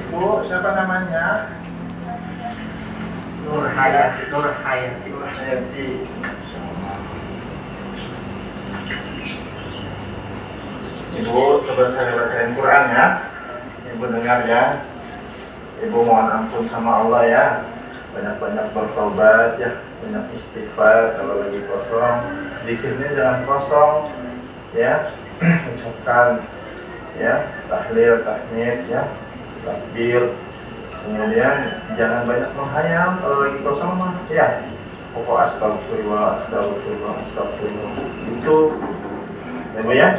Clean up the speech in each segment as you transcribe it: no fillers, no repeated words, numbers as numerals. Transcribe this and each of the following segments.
Ibu, siapa namanya? Nur Hayati. Nur Hayati. Ibu, coba saya bacain Quran ya. Ibu dengar ya. Ibu mohon ampun sama Allah ya. Banyak-banyak bertobat ya. Banyak istighfar kalau lagi kosong. Zikirnya jangan kosong ya. Ucapkan ya, tahlil, tahmid ya, takbir. Kemudian jangan banyak menghayal kalau lagi kosong mah ya. Pokok astagfirullah, astagfirullah, astagfirullah. Itu ya Bu ya.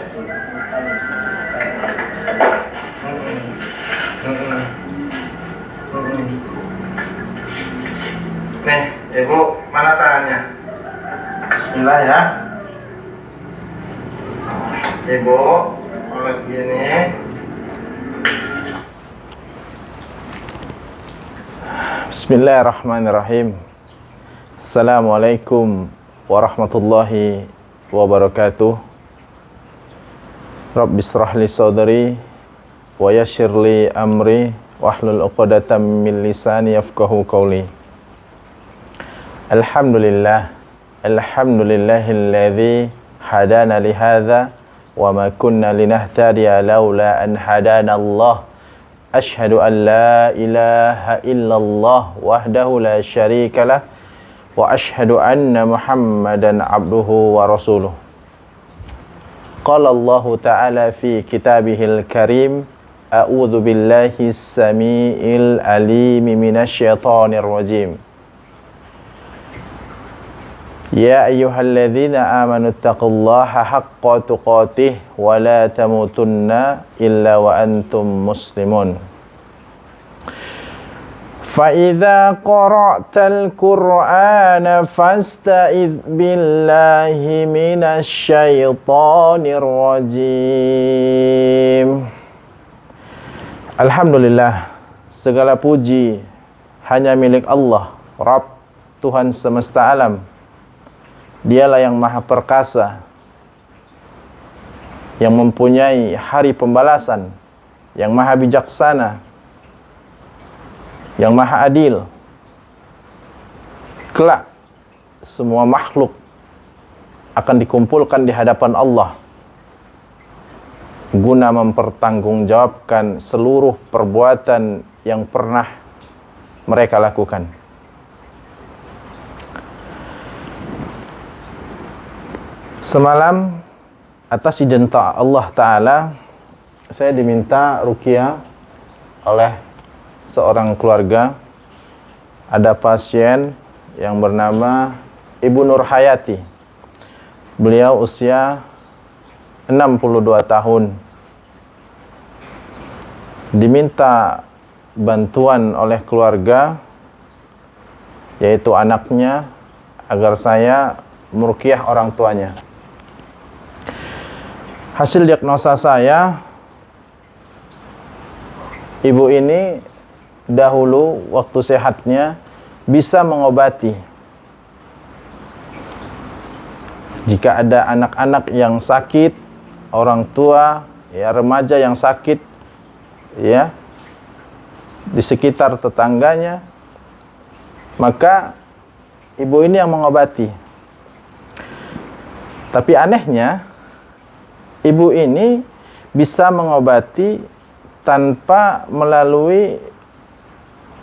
Nih, Ibu, mana tangannya? Bismillah ya. Ibu, mulai segini. Bismillahirrahmanirrahim. Assalamualaikum warahmatullahi wabarakatuh. Rabbi shrah li sadri wa yassir li amri wahlul 'uqdatam min lisani yafqahu qawli. Alhamdulillahilladzi hadana li hadza wa ma kunna linahtadiya laula an hadana Allah. Ashhadu an la ilaha illallah wahdahu la syarika lah wa ashhadu anna Muhammadan abduhu wa rasuluh. Qala Allah ta'ala fi kitabihil karim, a'udzu billahi as-sami'il alim minasyaitonir rajim. Ya ayyuhalladzina amanu taqullaha haqqa tuqatih wa la tamutunna illa wa antum muslimun. Fa idza qara'tal Qur'ana fasta'idz billahi minasyaitonir rajim. Alhamdulillah, segala puji hanya milik Allah, Rabb, Tuhan semesta alam. Dialah yang maha perkasa, yang mempunyai hari pembalasan, yang maha bijaksana, yang maha adil. Kelak semua makhluk akan dikumpulkan di hadapan Allah guna mempertanggungjawabkan seluruh perbuatan yang pernah mereka lakukan. Semalam atas izin Allah Ta'ala saya diminta ruqyah oleh seorang keluarga. Ada pasien yang bernama Ibu Nur Hayati. Beliau usia 62 tahun. Diminta bantuan oleh keluarga, yaitu anaknya, agar saya meruqyah orang tuanya. Hasil diagnosa saya, ibu ini dahulu waktu sehatnya bisa mengobati. Jika ada anak-anak yang sakit, orang tua, ya remaja yang sakit, ya di sekitar tetangganya, maka ibu ini yang mengobati. Tapi anehnya, ibu ini bisa mengobati tanpa melalui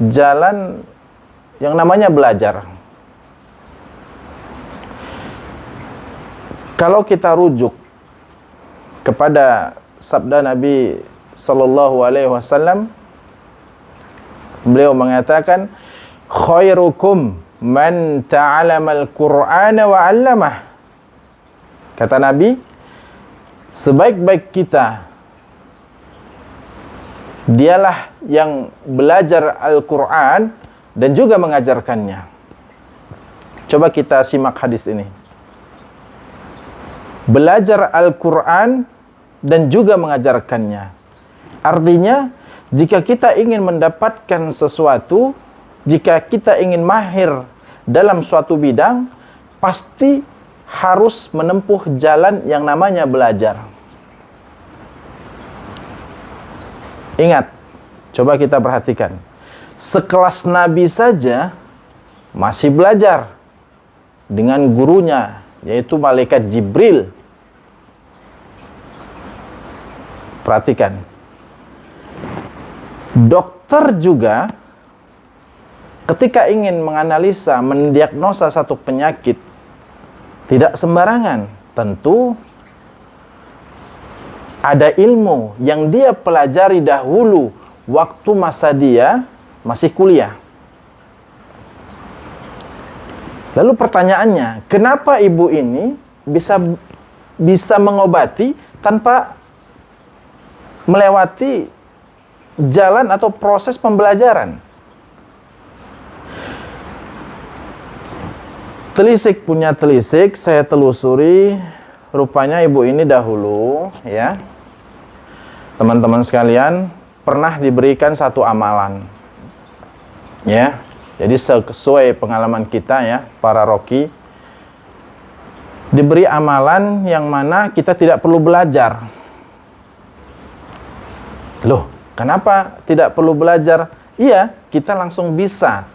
jalan yang namanya belajar. Kalau kita rujuk kepada sabda Nabi sallallahu alaihi wasallam, beliau mengatakan, khairukum man ta'alamal Qur'ana wa 'allamah. Kata Nabi, sebaik-baik kita dialah yang belajar Al-Quran dan juga mengajarkannya. Coba kita simak hadis ini. Belajar Al-Quran dan juga mengajarkannya. Artinya, jika kita ingin mendapatkan sesuatu, jika kita ingin mahir dalam suatu bidang, pasti harus menempuh jalan yang namanya belajar. Ingat, coba kita perhatikan. Sekelas Nabi saja masih belajar dengan gurunya, yaitu malaikat Jibril. Perhatikan. Dokter juga ketika ingin menganalisa, mendiagnosa satu penyakit, tidak sembarangan. Tentu ada ilmu yang dia pelajari dahulu waktu masa dia masih kuliah. Lalu pertanyaannya, kenapa ibu ini bisa mengobati tanpa melewati jalan atau proses pembelajaran? Telisik punya telisik, saya telusuri, rupanya ibu ini dahulu, ya, teman-teman sekalian, pernah diberikan satu amalan, ya. Jadi sesuai pengalaman kita, ya, para roki, diberi amalan yang mana kita tidak perlu belajar. Loh, kenapa tidak perlu belajar? Iya, kita langsung bisa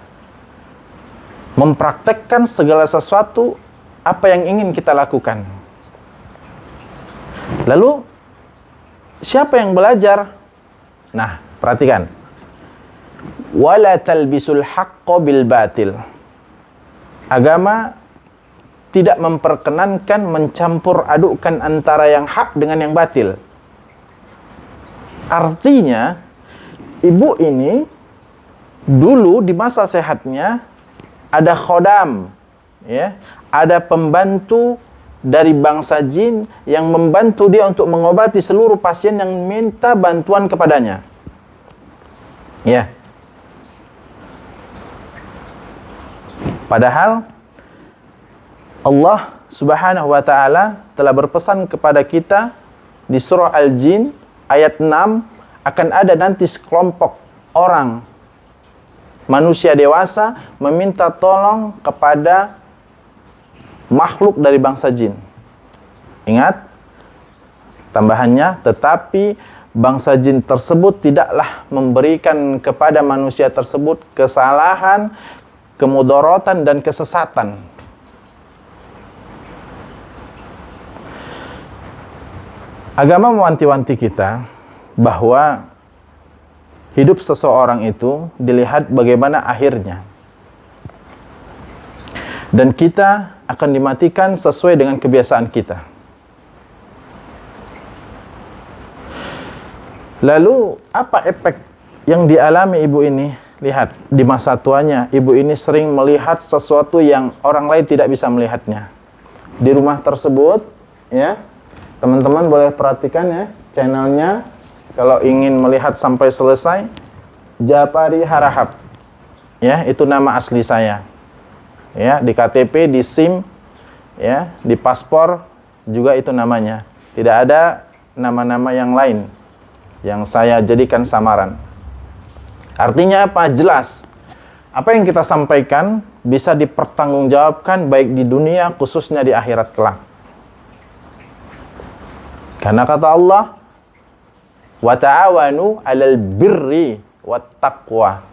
mempraktekkan segala sesuatu apa yang ingin kita lakukan. Lalu, siapa yang belajar? Nah, perhatikan. Wala talbisul haqqo bil batil. Agama tidak memperkenankan mencampur adukkan antara yang hak dengan yang batil. Artinya, ibu ini dulu di masa sehatnya ada khodam, ya, ada pembantu dari bangsa jin yang membantu dia untuk mengobati seluruh pasien yang minta bantuan kepadanya. Ya. Padahal Allah Subhanahu wa taala telah berpesan kepada kita di surah Al-Jin ayat 6, akan ada nanti sekelompok orang manusia dewasa meminta tolong kepada makhluk dari bangsa jin. Ingat tambahannya, tetapi bangsa jin tersebut tidaklah memberikan kepada manusia tersebut kesalahan, kemudaratan dan kesesatan. Agama mewanti-wanti kita bahwa hidup seseorang itu dilihat bagaimana akhirnya. Dan kita akan dimatikan sesuai dengan kebiasaan kita. Lalu, apa efek yang dialami ibu ini? Lihat, di masa tuanya, ibu ini sering melihat sesuatu yang orang lain tidak bisa melihatnya. Di rumah tersebut, ya, teman-teman boleh perhatikan, ya, channelnya. Kalau ingin melihat sampai selesai, Japari Harahap. Ya, itu nama asli saya. Ya, di KTP, di SIM, ya, di paspor juga itu namanya. Tidak ada nama-nama yang lain yang saya jadikan samaran. Artinya apa? Jelas. Apa yang kita sampaikan bisa dipertanggungjawabkan baik di dunia, khususnya di akhirat kelak. Karena kata Allah, wa ta'awanu 'alal birri wat taqwa.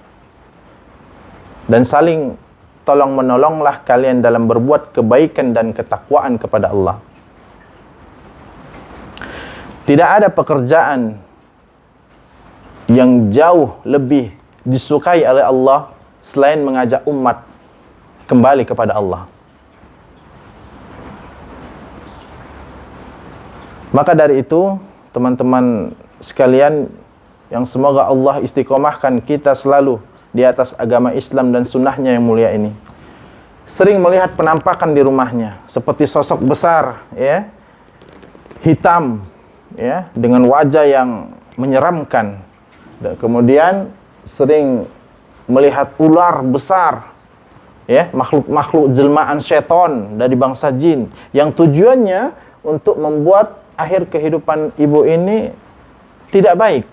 Dan saling tolong-menolonglah kalian dalam berbuat kebaikan dan ketakwaan kepada Allah. Tidak ada pekerjaan yang jauh lebih disukai oleh Allah selain mengajak umat kembali kepada Allah. Maka dari itu, teman-teman sekalian, yang semoga Allah istiqomahkan kita selalu di atas agama Islam dan sunnahnya yang mulia ini. Sering melihat penampakan di rumahnya seperti sosok besar, ya, hitam, ya, dengan wajah yang menyeramkan. Dan kemudian sering melihat ular besar, ya, makhluk-makhluk jelmaan setan dari bangsa jin yang tujuannya untuk membuat akhir kehidupan ibu ini tidak baik.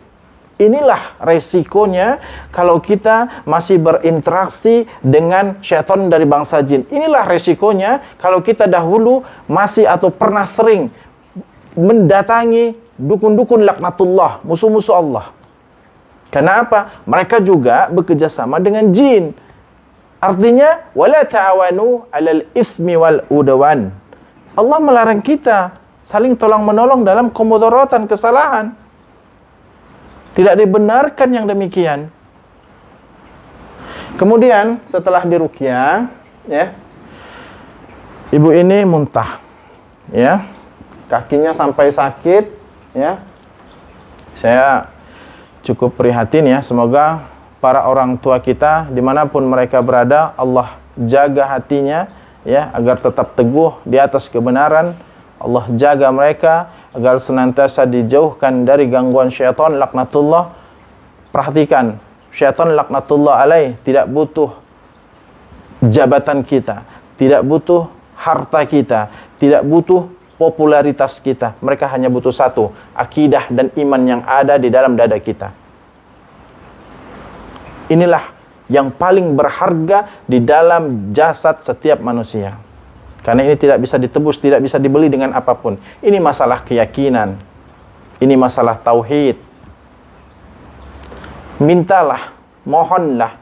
Inilah resikonya kalau kita masih berinteraksi dengan syaitan dari bangsa jin. Inilah resikonya kalau kita dahulu masih atau pernah sering mendatangi dukun-dukun laknatullah, musuh-musuh Allah. Kenapa? Mereka juga bekerja sama dengan jin. Artinya, wala ta'awanu 'alal itsmi wal udwan. Allah melarang kita saling tolong-menolong dalam kemudaratan, kesalahan. Tidak dibenarkan yang demikian. Kemudian setelah diruqyah, ya, ibu ini muntah, ya, kakinya sampai sakit, ya. Saya cukup prihatin ya, semoga para orang tua kita dimanapun mereka berada, Allah jaga hatinya, ya, agar tetap teguh di atas kebenaran. Allah jaga mereka agar senantiasa dijauhkan dari gangguan syaitan laknatullah. Perhatikan, syaitan laknatullah alaih tidak butuh jabatan kita, tidak butuh harta kita, tidak butuh popularitas kita. Mereka hanya butuh satu, akidah dan iman yang ada di dalam dada kita. Inilah yang paling berharga di dalam jasad setiap manusia. Karena ini tidak bisa ditebus, tidak bisa dibeli dengan apapun. Ini masalah keyakinan. Ini masalah tauhid. Mintalah, mohonlah,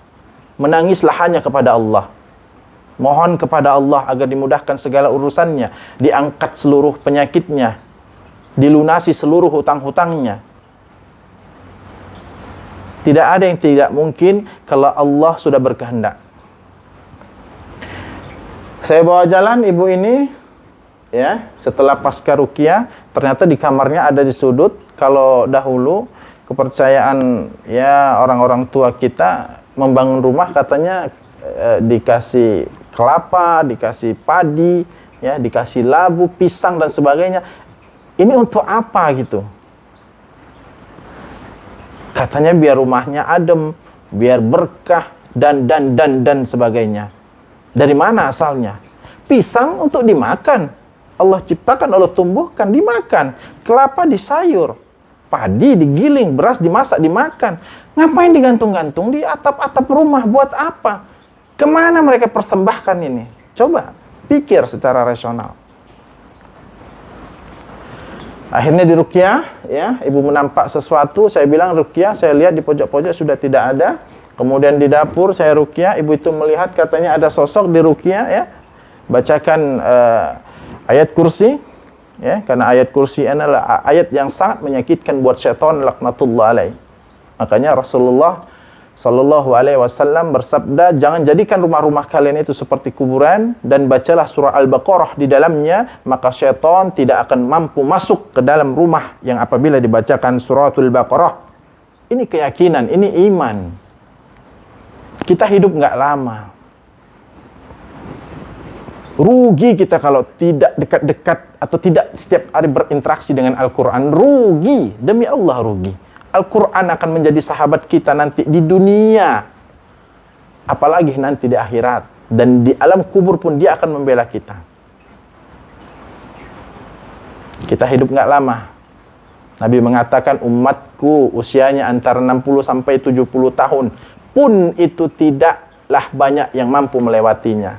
menangislah hanya kepada Allah. Mohon kepada Allah agar dimudahkan segala urusannya, diangkat seluruh penyakitnya, dilunasi seluruh hutang-hutangnya. Tidak ada yang tidak mungkin kalau Allah sudah berkehendak. Saya bawa jalan ibu ini, ya, setelah pasca ruqyah, ternyata di kamarnya ada di sudut. Kalau dahulu kepercayaan ya orang-orang tua kita membangun rumah katanya dikasih kelapa, dikasih padi, ya, dikasih labu, pisang dan sebagainya. Ini untuk apa gitu? Katanya biar rumahnya adem, biar berkah dan sebagainya. Dari mana asalnya? Pisang untuk dimakan. Allah ciptakan, Allah tumbuhkan, dimakan. Kelapa disayur. Padi digiling, beras dimasak, dimakan. Ngapain digantung-gantung di atap-atap rumah? Buat apa? Kemana mereka persembahkan ini? Coba pikir secara rasional. Akhirnya di ruqyah, ya, ibu menampak sesuatu. Saya bilang ruqyah, saya lihat di pojok-pojok sudah tidak ada. Kemudian di dapur saya ruqyah, ibu itu melihat katanya ada sosok di ruqyah, ya. Bacakan ayat kursi, ya, karena ayat kursi adalah ayat yang sangat menyakitkan buat syaitan laknatullah alaih. Makanya Rasulullah sallallahu alaihi wasallam bersabda, jangan jadikan rumah-rumah kalian itu seperti kuburan dan bacalah surah Al-Baqarah di dalamnya, maka syaitan tidak akan mampu masuk ke dalam rumah yang apabila dibacakan suratul Baqarah. Ini keyakinan, ini iman. Kita hidup nggak lama. Rugi kita kalau tidak dekat-dekat atau tidak setiap hari berinteraksi dengan Al-Quran. Rugi, demi Allah rugi. Al-Quran akan menjadi sahabat kita nanti di dunia, apalagi nanti di akhirat. Dan di alam kubur pun dia akan membela kita. Kita hidup nggak lama. Nabi mengatakan umatku usianya antara 60 sampai 70 tahun. Pun itu tidaklah banyak yang mampu melewatinya.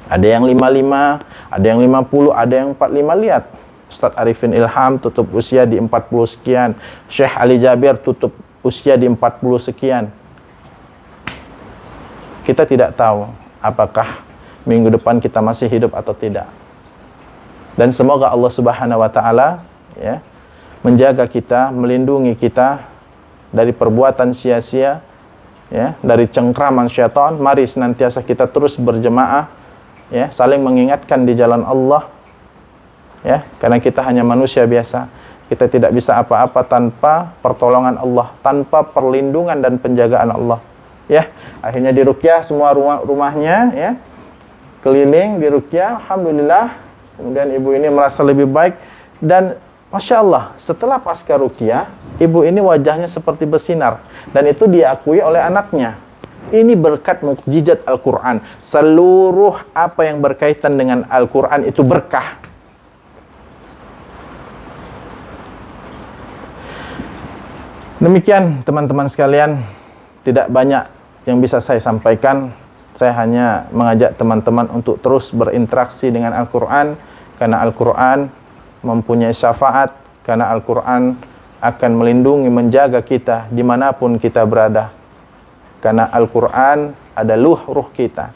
Ada yang 55, ada yang 50, ada yang 45. Lihat, Ustaz Arifin Ilham tutup usia di 40 sekian. Syekh Ali Jabir tutup usia di 40 sekian. Kita tidak tahu apakah minggu depan kita masih hidup atau tidak. Dan semoga Allah Subhanahu wa taala, ya, menjaga kita, melindungi kita dari perbuatan sia-sia, ya, dari cengkraman syaitan. Mari senantiasa kita terus berjemaah, ya, saling mengingatkan di jalan Allah, ya, karena kita hanya manusia biasa. Kita tidak bisa apa-apa tanpa pertolongan Allah, tanpa perlindungan dan penjagaan Allah, ya. Akhirnya diruqyah semua rumahnya, ya, keliling diruqyah, alhamdulillah. Kemudian ibu ini merasa lebih baik dan Masya Allah, setelah pasca ruqyah, ibu ini wajahnya seperti bersinar. Dan itu diakui oleh anaknya. Ini berkat mukjizat Al-Quran. Seluruh apa yang berkaitan dengan Al-Quran itu berkah. Demikian teman-teman sekalian, tidak banyak yang bisa saya sampaikan. Saya hanya mengajak teman-teman untuk terus berinteraksi dengan Al-Quran. Karena Al-Quran mempunyai syafaat, karena Al-Quran akan melindungi, menjaga kita dimanapun kita berada. Karena Al-Quran adalah ruh kita.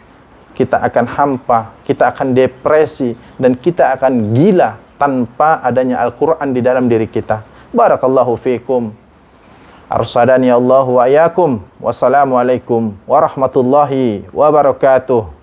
Kita akan hampa, kita akan depresi, dan kita akan gila tanpa adanya Al-Quran di dalam diri kita. Barakallahu fiikum. Arsadani Allah wa ayakum. Wassalamualaikum warahmatullahi wabarakatuh.